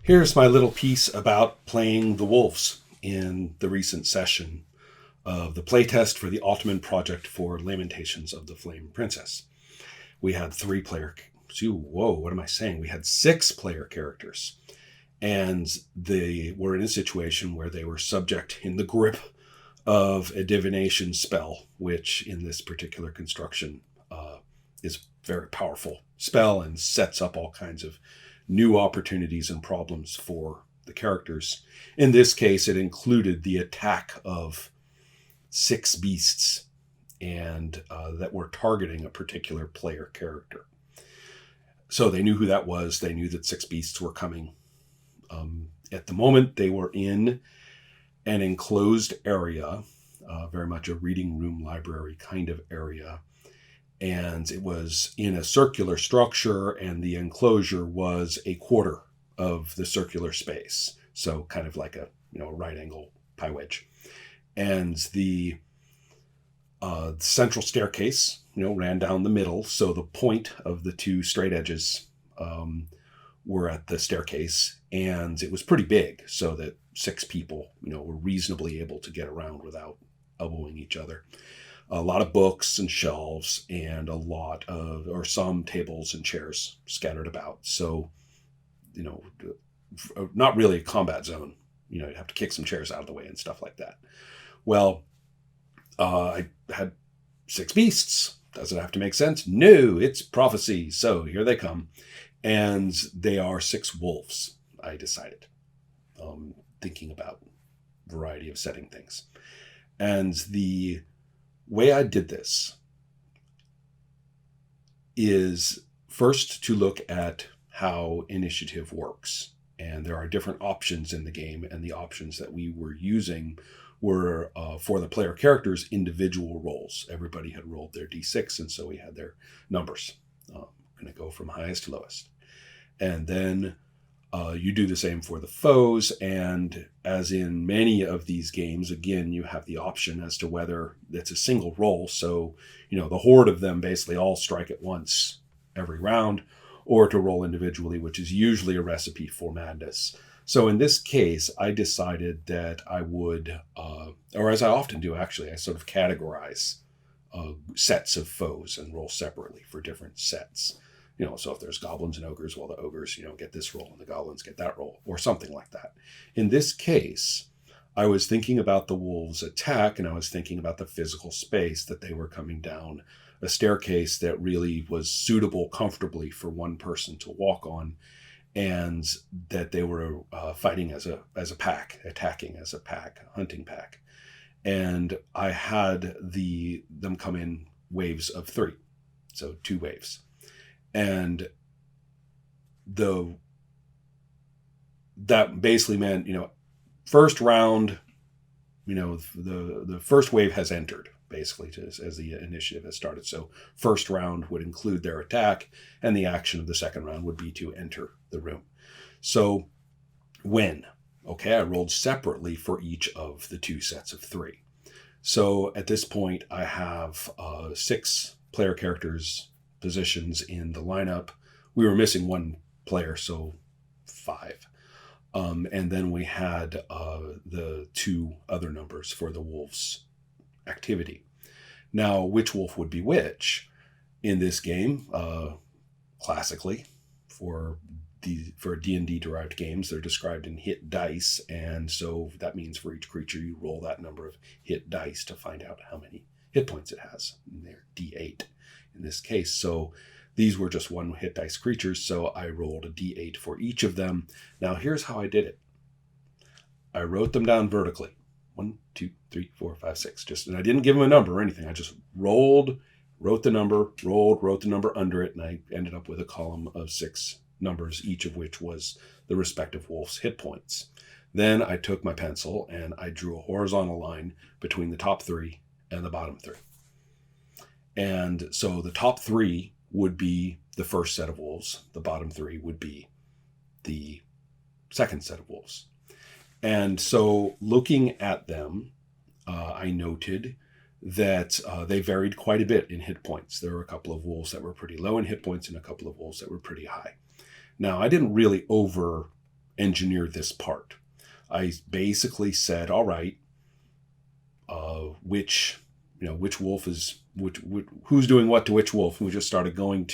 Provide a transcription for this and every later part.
Here's my little piece about playing the wolves in the recent session of the playtest for the Ottoman project for Lamentations of the Flame Princess. We had We had 6 player characters, and they were in a situation where they were subject in the grip of a divination spell, which in this particular construction is a very powerful spell and sets up all kinds of new opportunities and problems for the characters. In this case, it included the attack of 6 beasts and that were targeting a particular player character. So they knew who that was. They knew that 6 beasts were coming. At the moment, they were in an enclosed area, very much a reading room library kind of area. And it was in a circular structure, and the enclosure was a quarter of the circular space. So kind of like a right angle pie wedge. And the central staircase, ran down the middle. So the point of the 2 straight edges were at the staircase, and it was pretty big, so that 6 people, were reasonably able to get around without elbowing each other. A lot of books and shelves, and some tables and chairs scattered about. So, not really a combat zone. You'd have to kick some chairs out of the way and stuff like that. Well, I had 6 beasts. Does it have to make sense? No, it's prophecy. So here they come. And they are 6 wolves, I decided, thinking about a variety of setting things. And the way I did this is first to look at how initiative works. And there are different options in the game, and the options that we were using were for the player characters' individual rolls. Everybody had rolled their d6, and so we had their numbers. I'm going to go from highest to lowest. And then you do the same for the foes, and as in many of these games, again, you have the option as to whether it's a single roll, so the horde of them basically all strike at once every round, or to roll individually, which is usually a recipe for madness. So in this case, I decided that I would, or as I often do actually, I sort of categorize sets of foes and roll separately for different sets. So if there's goblins and ogres, well, the ogres, get this roll and the goblins get that roll, or something like that. In this case, I was thinking about the wolves' attack, and I was thinking about the physical space that they were coming down, a staircase that really was suitable comfortably for one person to walk on, and that they were fighting as a pack, attacking as a pack, a hunting pack. And I had them come in waves of 3, so 2 waves. And that basically meant, first round, the first wave has entered, basically, as the initiative has started. So first round would include their attack, and the action of the second round would be to enter the room. So I rolled separately for each of the 2 sets of 3. So at this point, I have 6 player characters positions in the lineup. We were missing 1 player, so 5. And then we had the 2 other numbers for the wolves activity. Now, which wolf would be which? In this game, classically, for D&D derived games, they're described in hit dice, and so that means for each creature you roll that number of hit dice to find out how many hit points it has. And they're D8 in this case. So these were just 1 hit dice creatures, so I rolled a D8 for each of them. Now here's how I did it. I wrote them down vertically. 1, 2, 3, 4, 5, 6. And I didn't give them a number or anything. I just wrote the number, wrote the number under it, and I ended up with a column of 6 numbers, each of which was the respective wolf's hit points. Then I took my pencil and I drew a horizontal line between the top 3 and the bottom 3. And so the top 3 would be the first set of wolves. The bottom 3 would be the second set of wolves. And so looking at them, I noted that they varied quite a bit in hit points. There were a couple of wolves that were pretty low in hit points and a couple of wolves that were pretty high. Now, I didn't really engineer this part. I basically said, all right, which wolf is who's doing what to which wolf. We just started going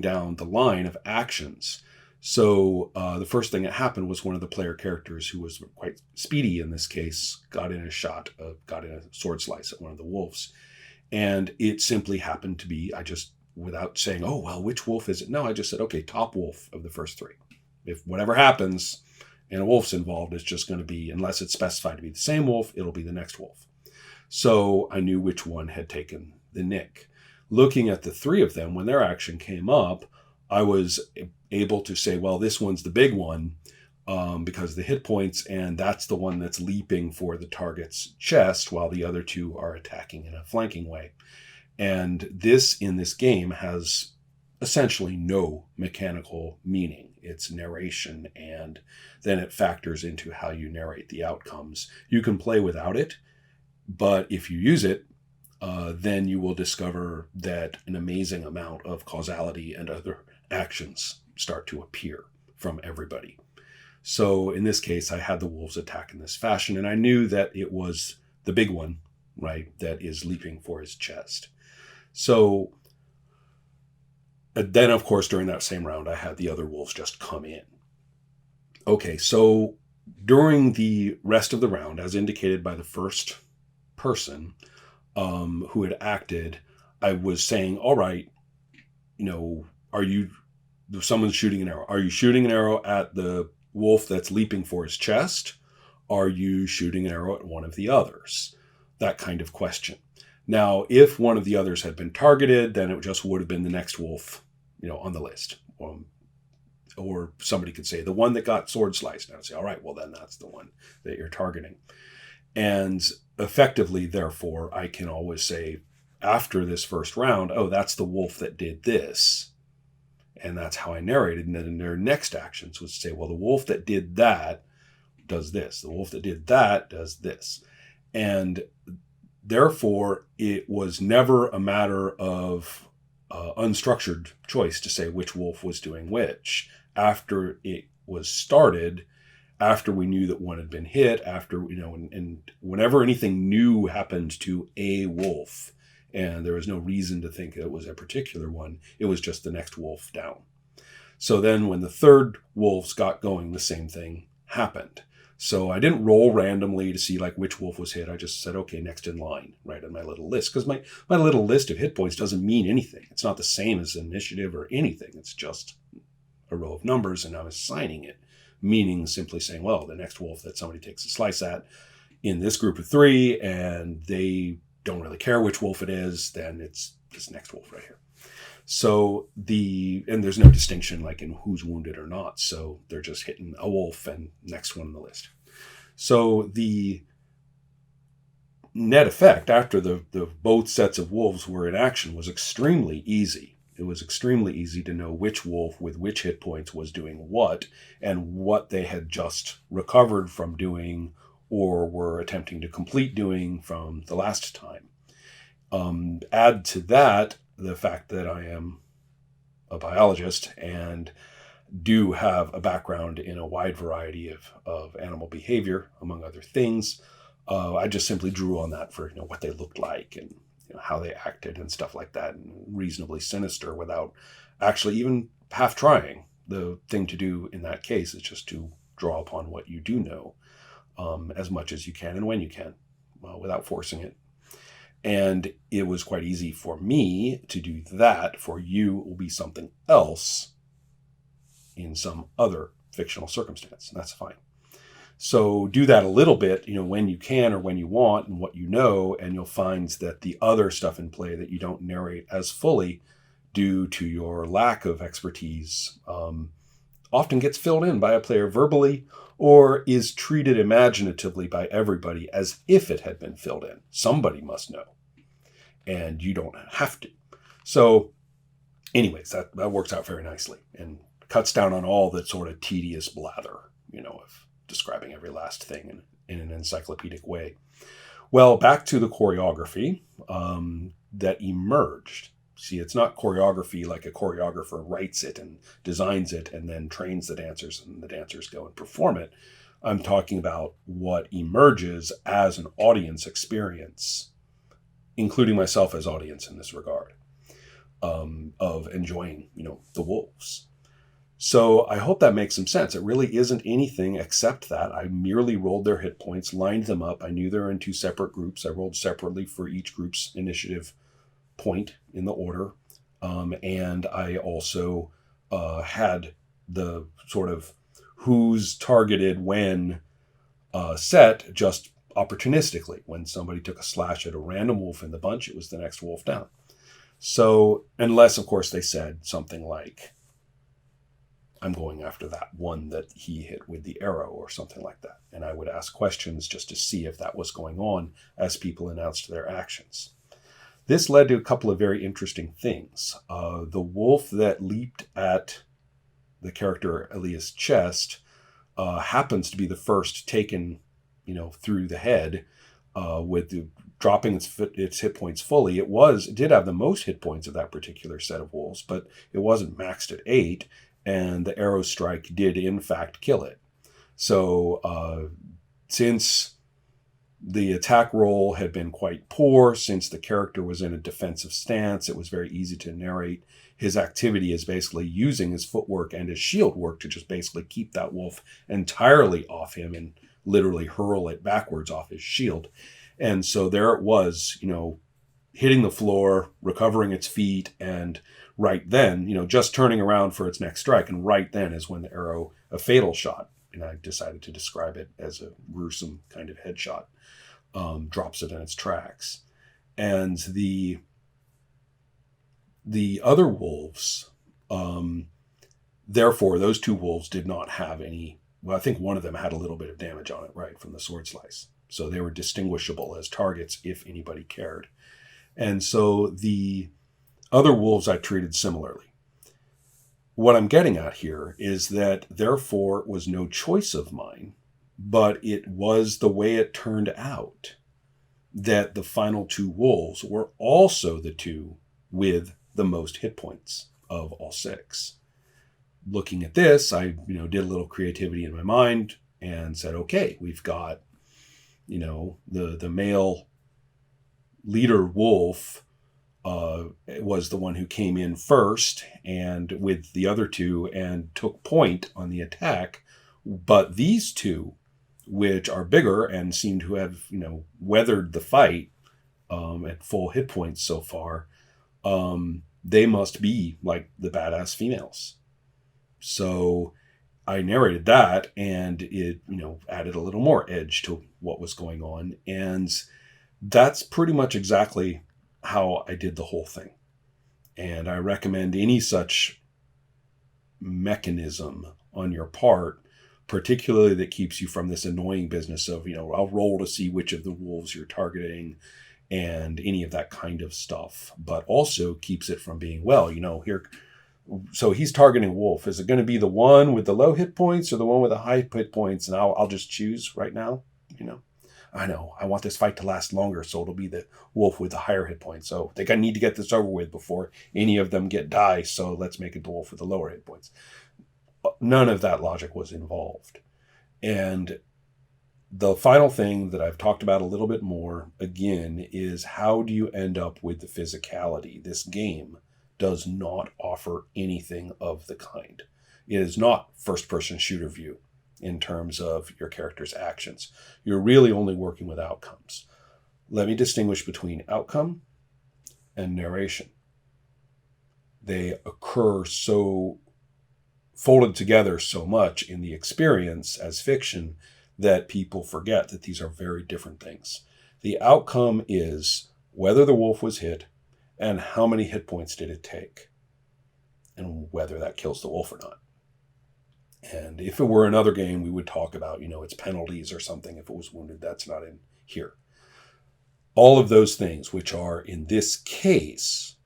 down the line of actions. So the first thing that happened was one of the player characters, who was quite speedy in this case, got in a sword slice at one of the wolves. And it simply happened to be, without saying, oh, well, which wolf is it? No, I just said, okay, top wolf of the first three. If whatever happens and a wolf's involved, it's just going to be, unless it's specified to be the same wolf, it'll be the next wolf. So I knew which one had taken the nick. Looking at the three of them, when their action came up, I was able to say, well, this one's the big one because of the hit points, and that's the one that's leaping for the target's chest, while the other two are attacking in a flanking way. And this, in this game, has essentially no mechanical meaning. It's narration, and then it factors into how you narrate the outcomes. You can play without it, but if you use it, then you will discover that an amazing amount of causality and other actions start to appear from everybody. So in this case, I had the wolves attack in this fashion, and I knew that it was the big one, right, that is leaping for his chest. So then, of course, during that same round, I had the other wolves just come in. Okay, so during the rest of the round, as indicated by the first person who had acted, I was saying, all right, someone's shooting an arrow. Are you shooting an arrow at the wolf that's leaping for his chest? Are you shooting an arrow at one of the others? That kind of question. Now, if one of the others had been targeted, then it just would have been the next wolf, on the list. Or somebody could say the one that got sword sliced. And I would say, all right, well, then that's the one that you're targeting. And effectively, therefore, I can always say after this first round, oh, that's the wolf that did this. And that's how I narrated. And then in their next actions would say, well, the wolf that did that does this. The wolf that did that does this. And therefore, it was never a matter of unstructured choice to say which wolf was doing which. After it was started, after we knew that one had been hit, and whenever anything new happened to a wolf, and there was no reason to think it was a particular one, it was just the next wolf down. So then when the third wolves got going, the same thing happened. So I didn't roll randomly to see which wolf was hit. I just said, okay, next in line, right, on my little list. Because my little list of hit points doesn't mean anything. It's not the same as initiative or anything. It's just a row of numbers, and I'm assigning it, meaning simply saying, well, the next wolf that somebody takes a slice at in this group of three, and they don't really care which wolf it is, then it's this next wolf right here. So and there's no distinction in who's wounded or not. So they're just hitting a wolf and next one on the list. So the net effect after the both sets of wolves were in action was extremely easy. It was extremely easy to know which wolf with which hit points was doing what, and what they had just recovered from doing or were attempting to complete doing from the last time. Add to that the fact that I am a biologist and do have a background in a wide variety of animal behavior, among other things. I just simply drew on that for what they looked like and how they acted and stuff like that, and reasonably sinister without actually even half trying. The thing to do in that case is just to draw upon what you do know as much as you can and when you can without forcing it. And it was quite easy for me to do that. For you, it will be something else in some other fictional circumstance, and that's fine. So do that a little bit, when you can or when you want and what you know, and you'll find that the other stuff in play that you don't narrate as fully due to your lack of expertise often gets filled in by a player verbally, or is treated imaginatively by everybody as if it had been filled in. Somebody must know, and you don't have to. So anyways, that works out very nicely and cuts down on all that sort of tedious blather, of describing every last thing in an encyclopedic way. Well, back to the choreography that emerged. See, it's not choreography like a choreographer writes it and designs it and then trains the dancers and the dancers go and perform it. I'm talking about what emerges as an audience experience, including myself as audience in this regard, of enjoying, the wolves. So I hope that makes some sense. It really isn't anything except that. I merely rolled their hit points, lined them up. I knew they were in two separate groups. I rolled separately for each group's initiative point in the order. And I also had the sort of who's targeted when set just opportunistically. When somebody took a slash at a random wolf in the bunch, it was the next wolf down. So, unless, of course, they said something like, I'm going after that one that he hit with the arrow or something like that. And I would ask questions just to see if that was going on as people announced their actions. This led to a couple of very interesting things. The wolf that leaped at the character Elias' chest happens to be the first taken, through the head with the dropping its hit points fully. It did have the most hit points of that particular set of wolves, but it wasn't maxed at 8. And the arrow strike did, in fact, kill it. So since the attack roll had been quite poor, since the character was in a defensive stance, it was very easy to narrate his activity as basically using his footwork and his shield work to just basically keep that wolf entirely off him and literally hurl it backwards off his shield. And so there it was, hitting the floor, recovering its feet, and right then, just turning around for its next strike. And right then is when the arrow, a fatal shot, and I decided to describe it as a gruesome kind of headshot, drops it in its tracks. And the other wolves, therefore, those two wolves did not have any, well, I think one of them had a little bit of damage on it, right, from the sword slice. So they were distinguishable as targets if anybody cared. And so the other wolves I treated similarly. What I'm getting at here is that therefore it was no choice of mine, but it was the way it turned out that the final two wolves were also the two with the most hit points of all 6. Looking at this, I did a little creativity in my mind and said, okay, we've got the male leader wolf was the one who came in first and with the other two and took point on the attack. But these two, which are bigger and seem to have, weathered the fight at full hit points so far, they must be like the badass females. So I narrated that and it, added a little more edge to what was going on. And that's pretty much exactly how I did the whole thing. And I recommend any such mechanism on your part, particularly that keeps you from this annoying business of, I'll roll to see which of the wolves you're targeting and any of that kind of stuff, but also keeps it from being, here. So he's targeting wolf. Is it going to be the one with the low hit points or the one with the high hit points? And I'll just choose right now, I know I want this fight to last longer, so it'll be the wolf with the higher hit points. So I think I need to get this over with before any of them get die. So let's make it the wolf with the lower hit points. None of that logic was involved. And the final thing that I've talked about a little bit more, again, is how do you end up with the physicality? This game does not offer anything of the kind. It is not first-person shooter view in terms of your character's actions. You're really only working with outcomes. Let me distinguish between outcome and narration. They occur so folded together so much in the experience as fiction that people forget that these are very different things. The outcome is whether the wolf was hit and how many hit points did it take and whether that kills the wolf or not. And if it were another game, we would talk about, its penalties or something. If it was wounded, that's not in here. All of those things, which are, in this case,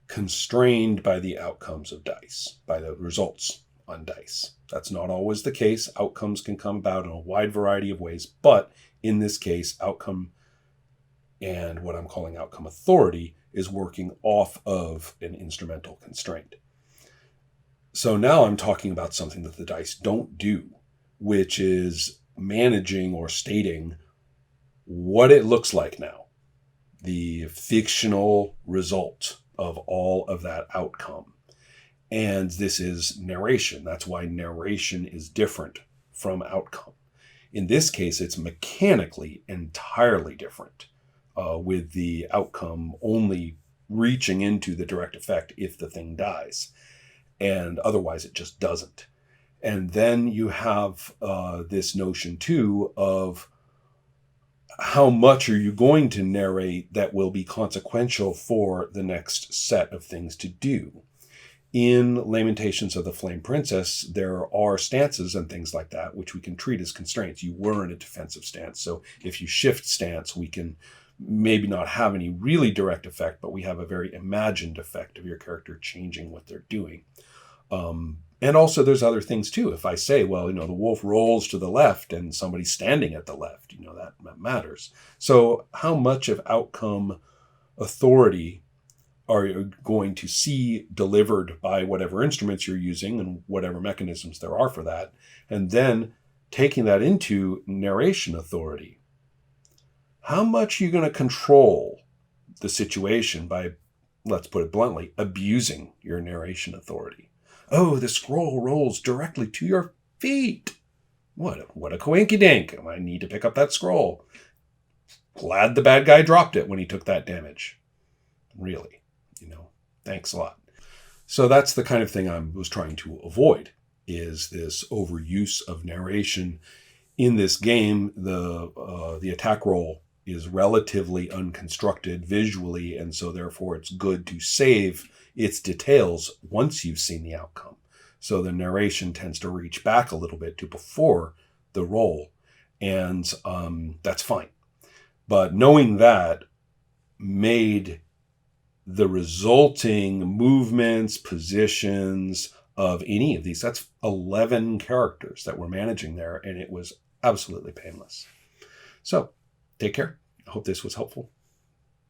constrained by the outcomes of dice, by the results on dice. That's not always the case. Outcomes can come about in a wide variety of ways. But in this case, outcome and what I'm calling outcome authority is working off of an instrumental constraint. So now I'm talking about something that the dice don't do, which is managing or stating what it looks like now, the fictional result of all of that outcome. And this is narration. That's why narration is different from outcome. In this case, it's mechanically entirely different, with the outcome only reaching into the direct effect if the thing dies. And otherwise it just doesn't. And then you have this notion too of how much are you going to narrate that will be consequential for the next set of things to do. In Lamentations of the Flame Princess, there are stances and things like that which we can treat as constraints. You were in a defensive stance, so if you shift stance, we can maybe not have any really direct effect, but we have a very imagined effect of your character changing what they're doing. And also there's other things too. If I say, well, the wolf rolls to the left and somebody's standing at the left, that matters. So how much of outcome authority are you going to see delivered by whatever instruments you're using and whatever mechanisms there are for that, and then taking that into narration authority? How much are you going to control the situation by, let's put it bluntly, abusing your narration authority? Oh, the scroll rolls directly to your feet. What a coinkydink. I need to pick up that scroll. Glad the bad guy dropped it when he took that damage. Really, thanks a lot. So that's the kind of thing I was trying to avoid, is this overuse of narration. In this game, the attack roll is relatively unconstructed visually, and so therefore it's good to save its details once you've seen the outcome. So the narration tends to reach back a little bit to before the roll, and that's fine. But knowing that made the resulting movements, positions of any of these, that's 11 characters that we're managing there, and it was absolutely painless. So take care. I hope this was helpful.